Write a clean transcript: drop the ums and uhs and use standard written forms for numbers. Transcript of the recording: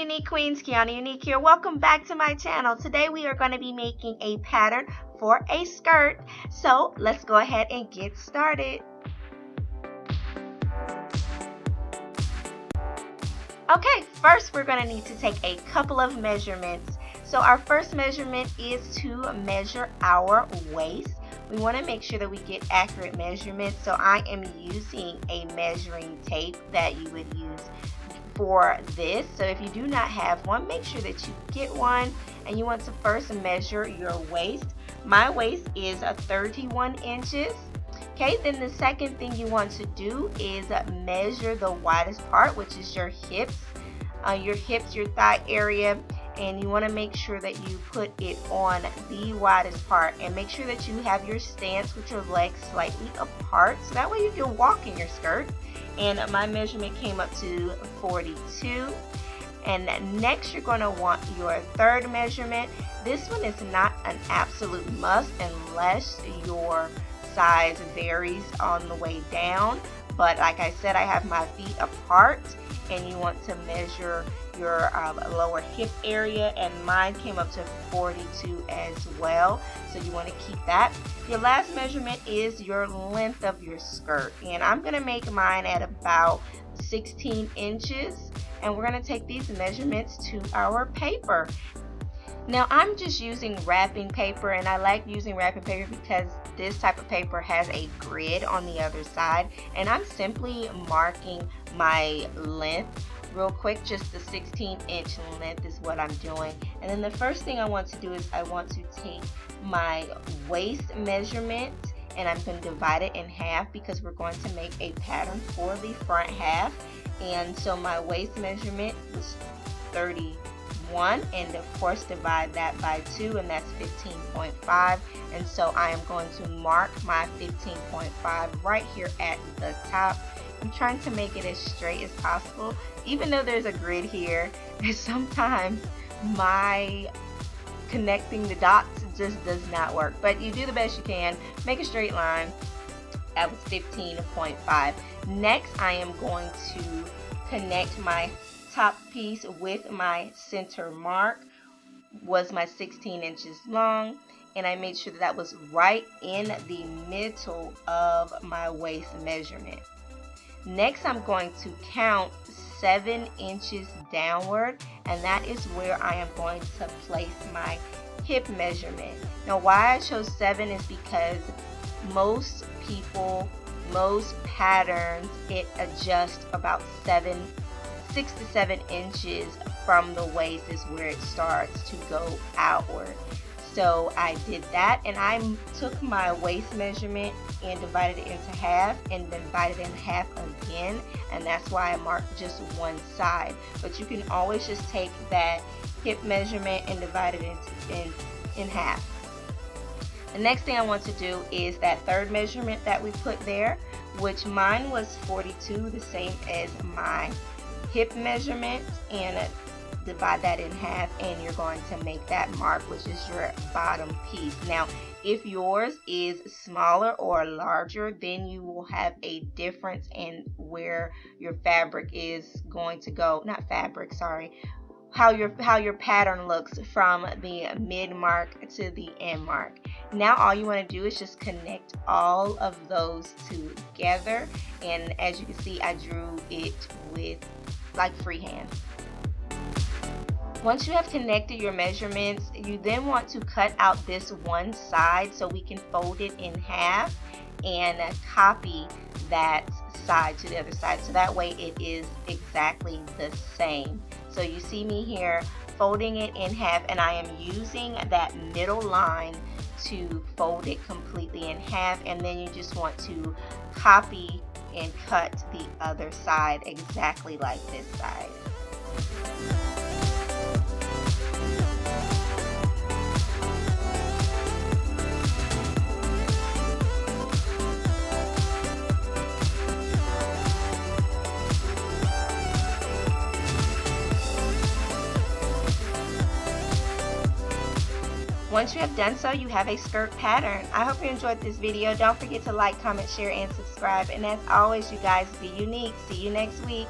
Unique Queens, Kiana Unique here. Welcome back to my channel. Today we are going to be making a pattern for a skirt. So let's go ahead and get started. Okay, first we're going to need to take a couple of measurements. So our first measurement is to measure our waist. We want to make sure that we get accurate measurements. So I am using a measuring tape that you would use for this. So if you do not have one, make sure that you get one, and you want to first measure your waist. My waist is 31 inches. Okay, then the second thing you want to do is measure the widest part, which is your hips, your thigh area, and you want to make sure that you put it on the widest part, and make sure that you have your stance with your legs slightly apart, so that way you can walk in your skirt. And my measurement came up to 42. And next you're going to want your third measurement. This one is not an absolute must unless your size varies on the way down, but like I said, I have my feet apart, and you want to measure your lower hip area, and mine came up to 42 as well, so you want to keep that. Your last measurement is your length of your skirt, and I'm going to make mine at about 16 inches, and we're going to take these measurements to our paper. Now I'm just using wrapping paper, and I like using wrapping paper because this type of paper has a grid on the other side, and I'm simply marking my length real quick. Just the 16-inch length is what I'm doing. And then the first thing I want to do is I want to take my waist measurement, and I'm going to divide it in half because we're going to make a pattern for the front half. And so my waist measurement was 31, and of course divide that by 2, and that's 15.5. And so I am going to mark my 15.5 right here at the top. I'm trying to make it as straight as possible, even though there's a grid here. Sometimes my connecting the dots just does not work, but you do the best you can. Make a straight line. That was 15.5. Next I am going to connect my top piece with my center mark. Was my 16 inches long, and I made sure that was right in the middle of my waist measurement. Next I'm going to count 7 inches downward, and that is where I am going to place my hip measurement. Now why I chose 7 is because most patterns, it adjusts about 6 to 7 inches from the waist is where it starts to go outward. So I did that, and I took my waist measurement and divided it into half, and then divided it in half again, and that's why I marked just one side. But you can always just take that hip measurement and divide it in half. The next thing I want to do is that third measurement that we put there, which mine was 42, the same as my hip measurement, and divide that in half, and you're going to make that mark, which is your bottom piece. Now if yours is smaller or larger, then you will have a difference in where your fabric is going to go. Not fabric, sorry. How your pattern looks from the mid mark to the end mark. Now all you want to do is just connect all of those together, and as you can see, I drew it with like freehand. Once you have connected your measurements, you then want to cut out this one side so we can fold it in half and copy that side to the other side, so that way it is exactly the same. So you see me here folding it in half, and I am using that middle line to fold it completely in half, and then you just want to copy and cut the other side exactly like this side. Once you have done so, you have a skirt pattern. I hope you enjoyed this video. Don't forget to like, comment, share, and subscribe. And as always, you guys, be unique. See you next week.